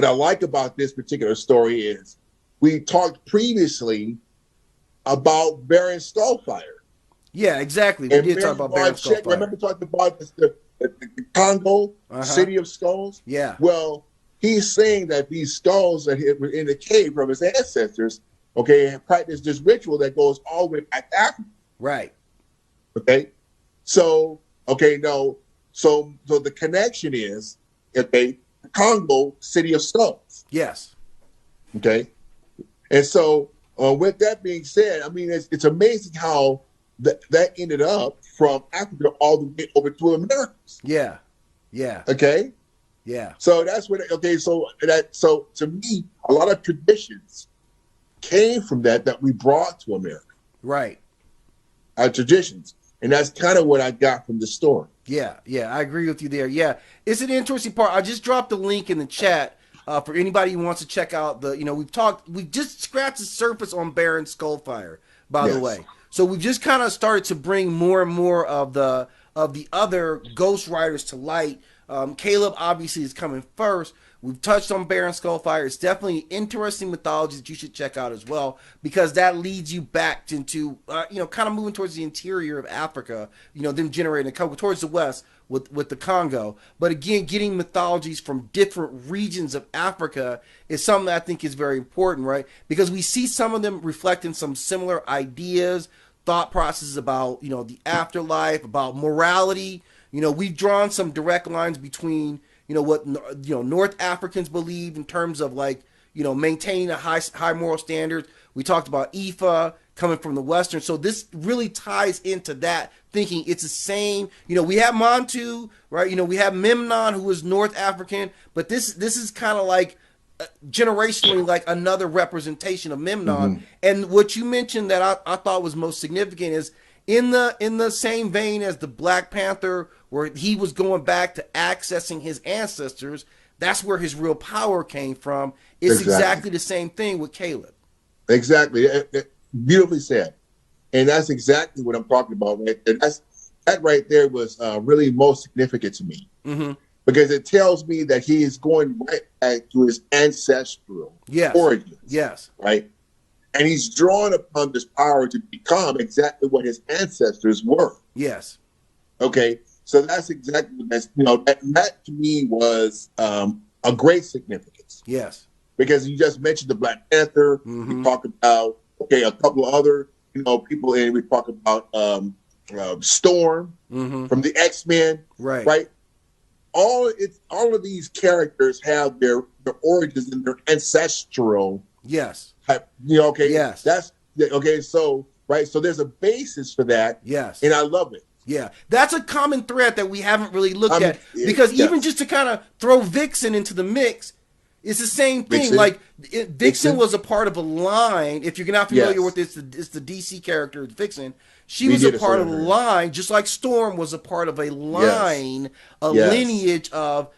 what I like about this particular story is we talked previously about Baron Skullfire. Yeah, exactly. We And did talk about Baron Skullfire. remember talking about the Congo City of Skulls? Yeah. Well, he's saying that these skulls that were in the cave from his ancestors, okay, and practiced this ritual that goes all the way back to Africa. Right. Okay. So, okay, no. So the connection is, okay, Congo City of Skulls. Yes. Okay. And so, with that being said, I mean, it's amazing how that ended up from Africa all the way over to Americas. Yeah. Yeah. Okay. Yeah. So that's what. Okay. So to me, a lot of traditions came from that we brought to America. Right. Our traditions, and that's kind of what I got from the story. Yeah. Yeah. I agree with you there. Yeah. It's an interesting part. I just dropped the link in the chat. For anybody who wants to check out we just scratched the surface on Baron Skullfire, by the way. So we've just kind of started to bring more and more of the other Ghost Riders to light. Caleb obviously is coming first. We've touched on Baron Skullfire. It's definitely an interesting mythology that you should check out as well, because that leads you back into, kind of moving towards the interior of Africa, them generating a couple towards the west with the Congo. But again, getting mythologies from different regions of Africa is something that I think is very important, right? Because we see some of them reflecting some similar ideas, thought processes about, the afterlife, about morality. We've drawn some direct lines between, what North Africans believe in terms of maintaining a high moral standards. We talked about Ifa coming from the Western. So this really ties into that thinking. It's the same, we have Montu, right? We have Memnon, who is North African, but this is kind of like generationally like another representation of Memnon. Mm-hmm. And what you mentioned that I thought was most significant is in the same vein as the Black Panther, where he was going back to accessing his ancestors, that's where his real power came from. It's exactly the same thing with Caleb. Exactly. Beautifully said. And that's exactly what I'm talking about. Right? And that right there was really most significant to me. Mm-hmm. Because it tells me that he is going right back to his ancestral origins. Yes. Right? And he's drawn upon this power to become exactly what his ancestors were. Yes. Okay. So that's exactly what that to me was a great significance. Yes. Because you just mentioned the Black Panther. Mm-hmm. We talked about, a couple of other, people, and we talked about Storm from the X-Men. Right. Right. All of these characters have their origins and their ancestral. Yes. Type, okay. Yes. That's okay. So right. So there's a basis for that. Yes. And I love it. Yeah, that's a common thread that we haven't really looked at, because even just to kind of throw Vixen into the mix, it's the same thing. Vixen. Like Vixen was a part of a line. If you're not familiar with this, it's the DC character Vixen. She was a part of a line, just like Storm was a part of a line, lineage of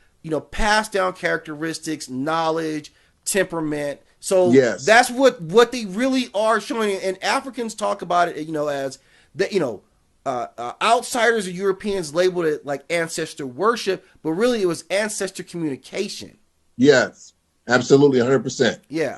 passed down characteristics, knowledge, temperament. So that's what they really are showing. And Africans talk about it, as that outsiders or Europeans labeled it like ancestor worship, but really it was ancestor communication. Yes, absolutely, 100%. Yeah.